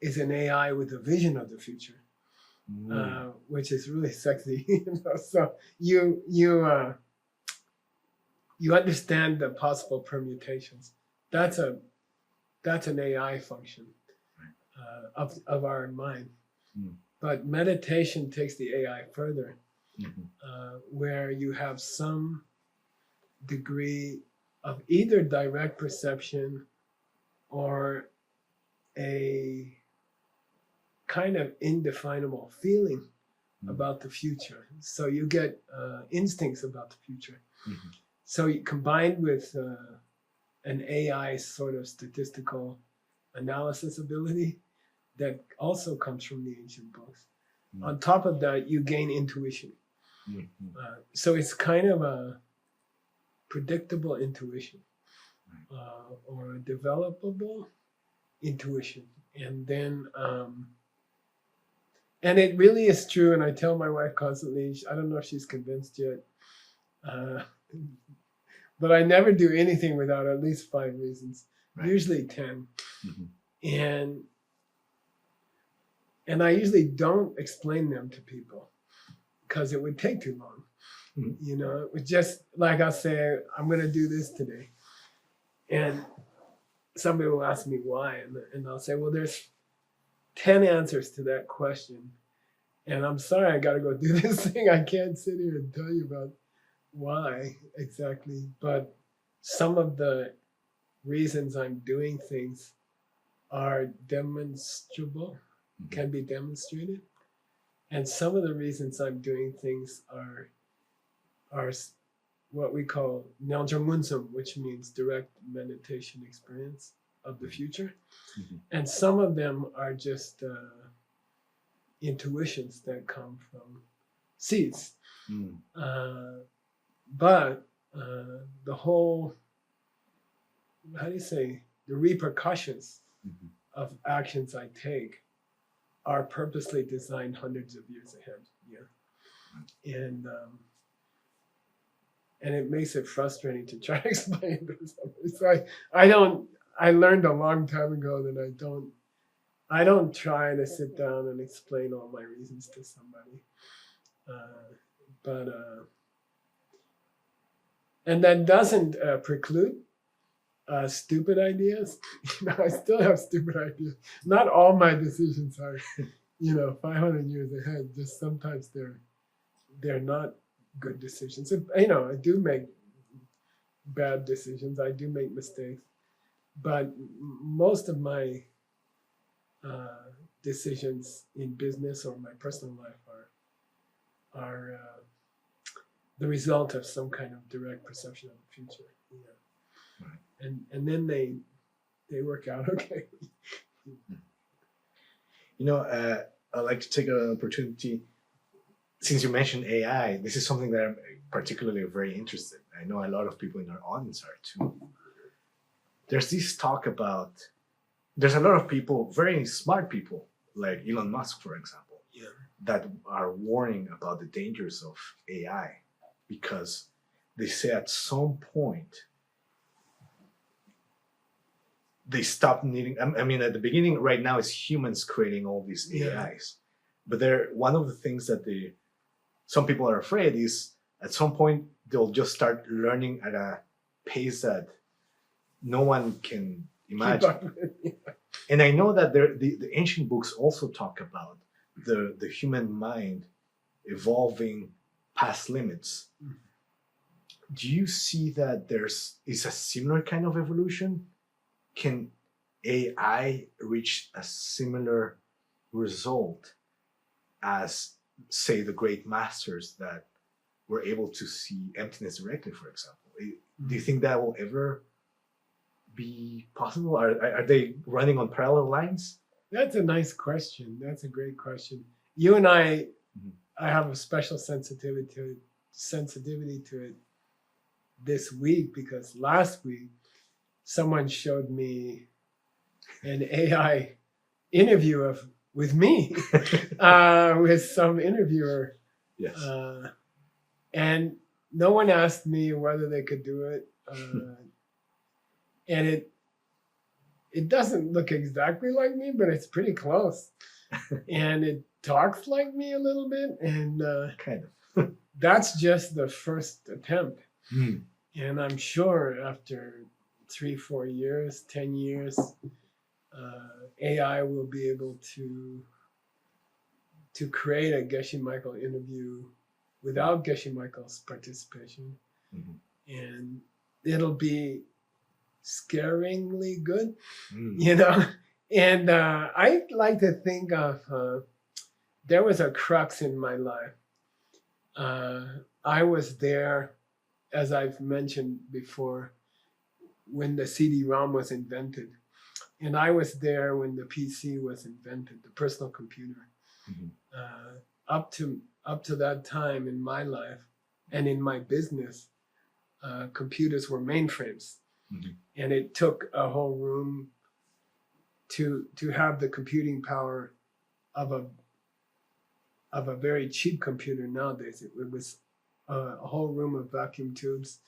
Speaker 2: is an AI with a vision of the future, which is really sexy. So you understand the possible permutations. That's an AI function of our mind. But meditation takes the AI further, where you have some degree of either direct perception or a kind of indefinable feeling about the future. So you get instincts about the future. So combined with an AI sort of statistical analysis ability that also comes from the ancient books. On top of that, you gain intuition. So it's kind of a predictable intuition or a developable intuition. And then, and it really is true. And I tell my wife constantly, I don't know if she's convinced yet, but I never do anything without at least 5 reasons, usually 10. And I usually don't explain them to people because it would take too long. You know, it would just, like I'll say, I'm going to do this today. And somebody will ask me why. And I'll say, well, there's 10 answers to that question. And I'm sorry, I got to go do this thing. I can't sit here and tell you about why exactly. But some of the reasons I'm doing things are demonstrable, can be demonstrated. And some of the reasons I'm doing things are what we call Nyangja, which means direct meditation experience of the future. And some of them are just intuitions that come from seeds. But the whole, how do you say, the repercussions of actions I take are purposely designed hundreds of years ahead. And it makes it frustrating to try to explain to somebody. So I learned a long time ago that I don't try to sit down and explain all my reasons to somebody. And that doesn't preclude stupid ideas. I still have stupid ideas. Not all my decisions are, 500 years ahead. Just sometimes they're not good decisions. I do make bad decisions. I do make mistakes, but most of my decisions in business or my personal life are the result of some kind of direct perception of the future. And then they work out okay.
Speaker 1: I'd like to take an opportunity. Since you mentioned AI, this is something that I'm particularly very interested in. I know a lot of people in our audience are too. There's this talk about, there's a lot of people, very smart people, like Elon Musk, for example, that are warning about the dangers of AI because they say at some point they stop needing, I mean, at the beginning, right now, it's humans creating all these AIs. But one of the things that some people are afraid is at some point they'll just start learning at a pace that no one can imagine. And I know that the ancient books also talk about the human mind evolving past limits. Do you see that is a similar kind of evolution? Can AI reach a similar result as, say, the great masters that were able to see emptiness directly, for example? Do you think that will ever be possible? Are they running on parallel lines?
Speaker 2: That's a nice question. That's a great question. You and I have a special sensitivity to it this week because last week someone showed me an AI interview with me with some interviewer.
Speaker 1: Yes.
Speaker 2: And no one asked me whether they could do it. and it doesn't look exactly like me, but it's pretty close. And it talks like me a little bit, and
Speaker 1: Kind
Speaker 2: that's just the first attempt.
Speaker 1: of.
Speaker 2: And I'm sure after 3, 4 years, 10 years, AI will be able to create a Geshe Michael interview without Geshe Michael's participation,
Speaker 1: Mhm.
Speaker 2: and it'll be scaringly good,
Speaker 1: Mm.
Speaker 2: you know. And I like to think of there was a crux in my life. I was there, as I've mentioned before, when the CD-ROM was invented, and I was there when the PC was invented, the personal computer.
Speaker 1: Mhm.
Speaker 2: Up to that time in my life and in my business, computers were mainframes,
Speaker 1: Mhm.
Speaker 2: and it took a whole room to have the computing power of a very cheap computer nowadays. It was a whole room of vacuum tubes,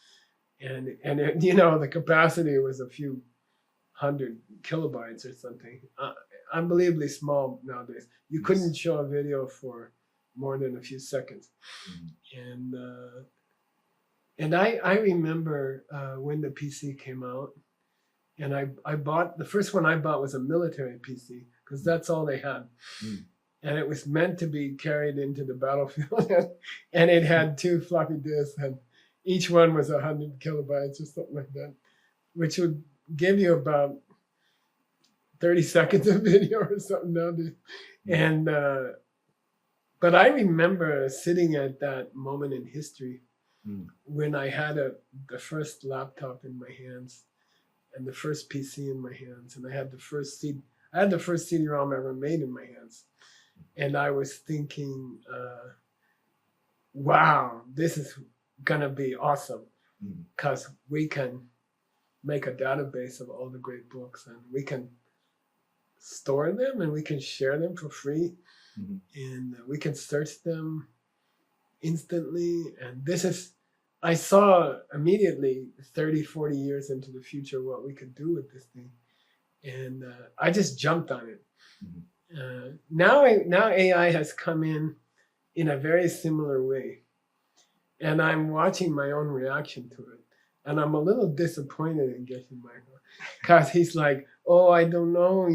Speaker 2: and it, the capacity was a few 100 kilobytes or something. Unbelievably small nowadays. You
Speaker 1: Yes.
Speaker 2: couldn't show a video for more than a few seconds.
Speaker 1: Mhm.
Speaker 2: And I remember when the PC came out, and I bought the first one I bought was a military PC because that's all they had.
Speaker 1: Mm.
Speaker 2: And it was meant to be carried into the battlefield, and it had 2 floppy disks, and each one was 100 kilobytes or something like that, which would give you about 30 seconds of video or something nowadays. And but I remember sitting at that moment in history
Speaker 1: Mm.
Speaker 2: when I had the first laptop in my hands and the first PC in my hands, and I had the first CD-ROM ever made in my hands, and I was thinking, wow, this is gonna be awesome
Speaker 1: Mm.
Speaker 2: because we can make a database of all the great books, and we can store them, and we can share them for free,
Speaker 1: Mhm.
Speaker 2: and we can search them instantly. And I saw immediately 30, 40 years into the future what we could do with this thing, and I just jumped on it.
Speaker 1: Mhm.
Speaker 2: Now AI has come in a very similar way, and I'm watching my own reaction to it, and I'm a little disappointed in Geshe Michael because he's like, oh, I don't know,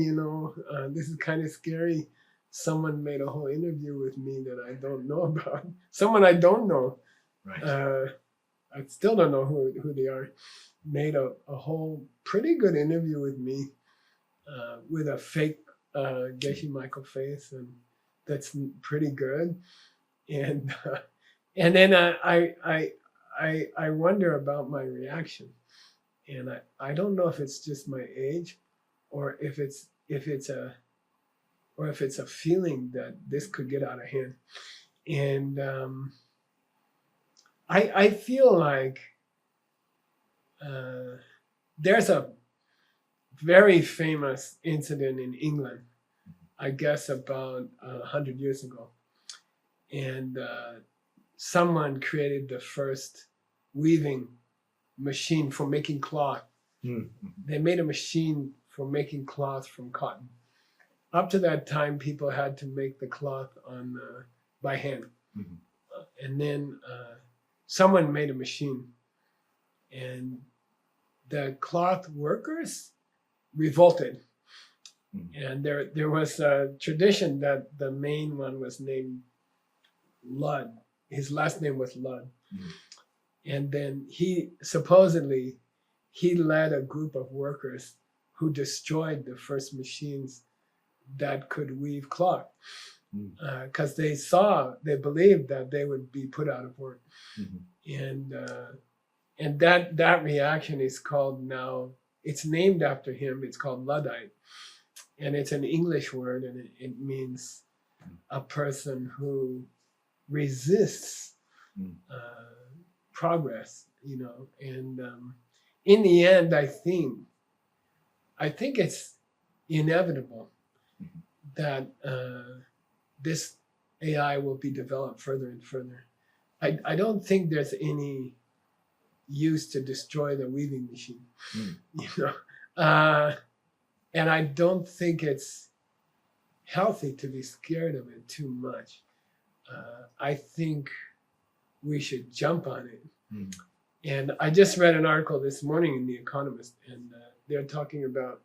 Speaker 2: this is kind of scary. Someone made a whole interview with me that I don't know about. Someone I don't know.
Speaker 1: Right.
Speaker 2: I still don't know who they are. Made a whole pretty good interview with me with a fake Geshe Michael face, and that's pretty good. And and then I wonder about my reaction, and I don't know if it's just my age, or if it's a feeling that this could get out of hand. And I feel like there's a very famous incident in England, I guess about 100 years ago, and someone created the first weaving machine for making cloth.
Speaker 1: Mm.
Speaker 2: They made a machine for making cloth from cotton. Up to that time, people had to make the cloth by hand.
Speaker 1: Mhm.
Speaker 2: And then someone made a machine, and the cloth workers revolted.
Speaker 1: Mhm.
Speaker 2: And there was a tradition that the main one was named Ludd. His last name was Ludd.
Speaker 1: Mhm.
Speaker 2: And then he led a group of workers who destroyed the first machines that could weave cloth,
Speaker 1: Mm.
Speaker 2: because they believed that they would be put out of work.
Speaker 1: Mhm.
Speaker 2: And that reaction is called now, it's named after him. It's called Luddite, and it's an English word, and it means a person who resists
Speaker 1: Mm.
Speaker 2: progress, and in the end, I think it's inevitable
Speaker 1: Mhm.
Speaker 2: that this AI will be developed further and further. I don't think there's any used to destroy the weaving machine.
Speaker 1: Mm.
Speaker 2: You know, and I don't think it's healthy to be scared of it too much. I think we should jump on it.
Speaker 1: Mm.
Speaker 2: And I just read an article this morning in The Economist, and they're talking about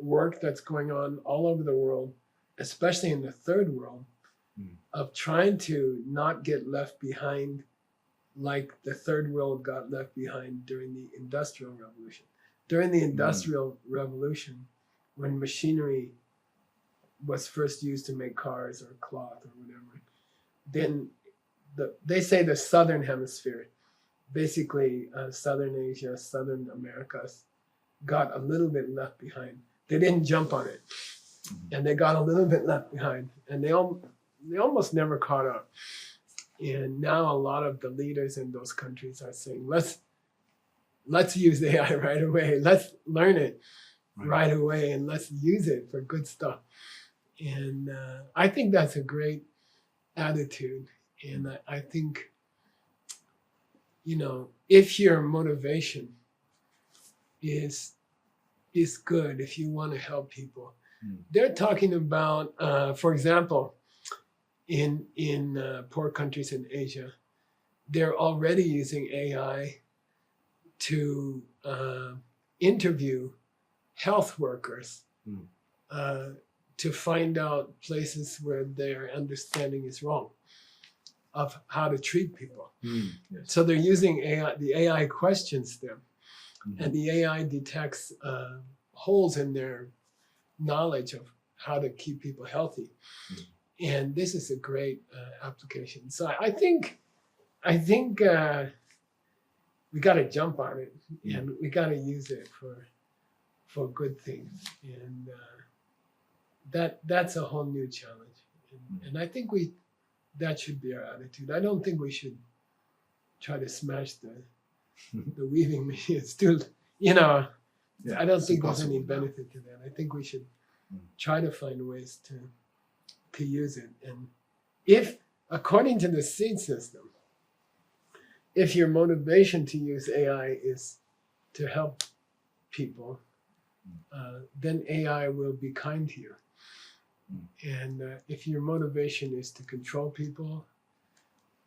Speaker 2: work that's going on all over the world, especially in the third world, of trying to not get left behind like the third world got left behind during the Industrial Revolution. During the Industrial Revolution, when machinery was first used to make cars or cloth or whatever, then they say the Southern Hemisphere, basically Southern Asia, Southern Americas, got a little bit left behind. They didn't jump on it, and they got a little bit left behind, and they almost never caught up. And now a lot of the leaders in those countries are saying, let's use AI right away. Let's learn it right away, and let's use it for good stuff. And I think that's a great attitude. And I think, if your motivation is good, if you want to help people, they're talking about, for example, in poor countries in Asia, they're already using AI to interview health workers to find out places where their understanding is wrong of how to treat people.
Speaker 1: Yes.
Speaker 2: So they're using AI. The AI questions them, and the AI detects holes in their knowledge of how to keep people healthy. And this is a great application. So I think we got to jump on it, and we got to use it for good things. And that's a whole new challenge. And I think that should be our attitude. I don't think we should try to smash the weaving machine. It's still, I don't think there's any benefit to that. I think we should try to find ways to use it. And if, according to the seed system, if your motivation to use AI is to help people, then AI will be kind to you. And if your motivation is to control people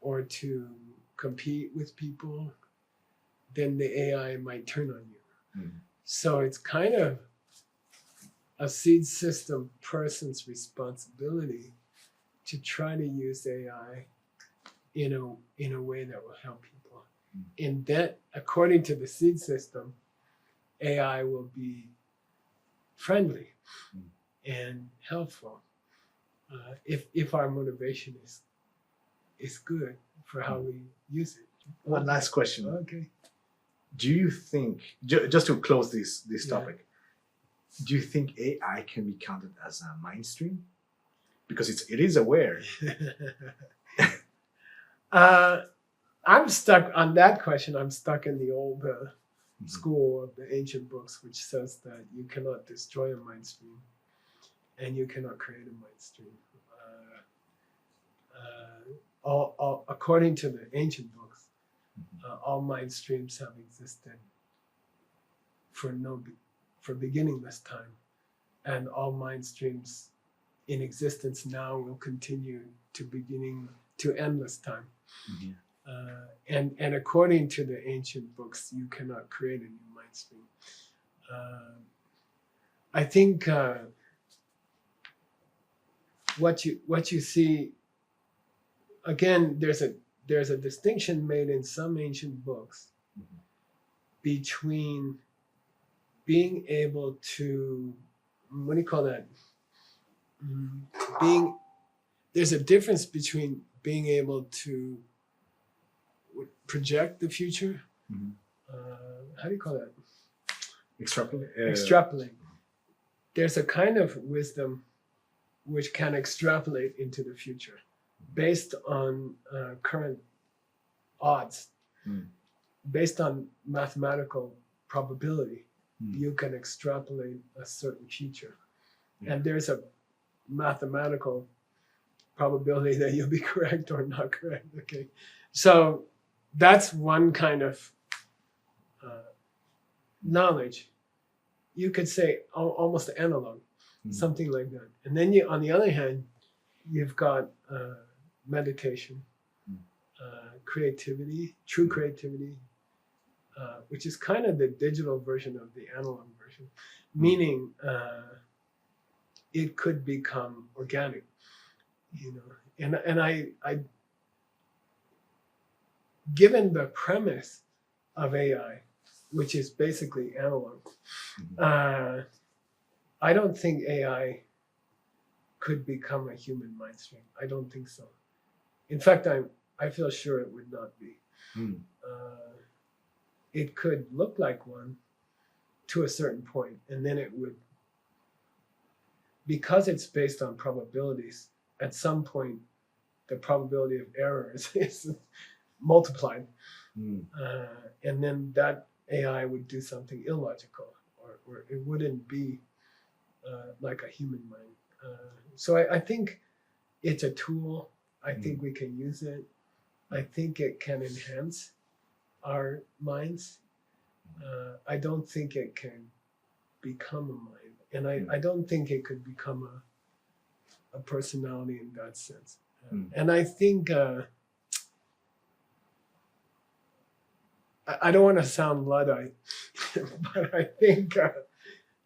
Speaker 2: or to compete with people, then the AI might turn on you. So it's kind of a seed system person's responsibility to try to use AI in a way that will help people. And that, according to the seed system, AI will be friendly and helpful if our motivation is good for how we use it.
Speaker 1: One last question.
Speaker 2: Okay.
Speaker 1: Do you think, just to close this topic, do you think AI can be counted as a mind stream? Because it is aware.
Speaker 2: I'm stuck on that question. I'm stuck in the old school of the ancient books, which says that you cannot destroy a mind stream and you cannot create a mind stream. According to the ancient books, all mind streams have existed for beginningless time, and all mind streams in existence now will continue to endless time. And according to the ancient books, you cannot create a new mind stream. I think what you see, again, there's a distinction made in some ancient books between being able to, what do you call that? There's a difference between being able to project the future. How do you call that?
Speaker 1: Extrapolate.
Speaker 2: Extrapolate. There's a kind of wisdom which can extrapolate into the future based on current odds, based on mathematical probability. You can extrapolate a certain future. And there's a mathematical probability that you'll be correct or not correct. Okay. So that's one kind of knowledge. You could say almost analog, something like that. And then you, on the other hand, you've got meditation, creativity, true creativity, which is kind of the digital version of the analog version, meaning it could become organic, you know. And I given the premise of AI, which is basically analog, I don't think AI could become a human mind stream. I don't think so. In fact, I feel sure it would not be. It could look like one to a certain point, and then it would, because it's based on probabilities, at some point the probability of error is multiplied. And then that AI would do something illogical, or it wouldn't be like a human mind. So I think it's a tool. I think we can use it. I think it can enhance our minds. I don't think it can become a mind. And I don't think it could become a personality in that sense. And I think, I don't want to sound Luddite, but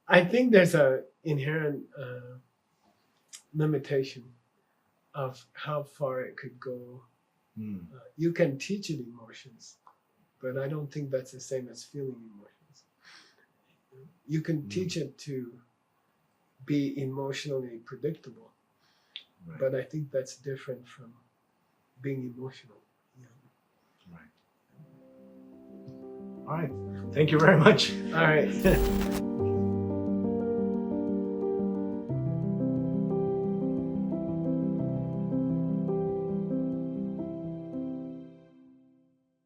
Speaker 2: I think there's a inherent limitation of how far it could go. You can teach it emotions, but I don't think that's the same as feeling emotions. You can teach it to be emotionally predictable, but I think that's different from being emotional.
Speaker 1: Right. All right. Thank you very much.
Speaker 2: All right.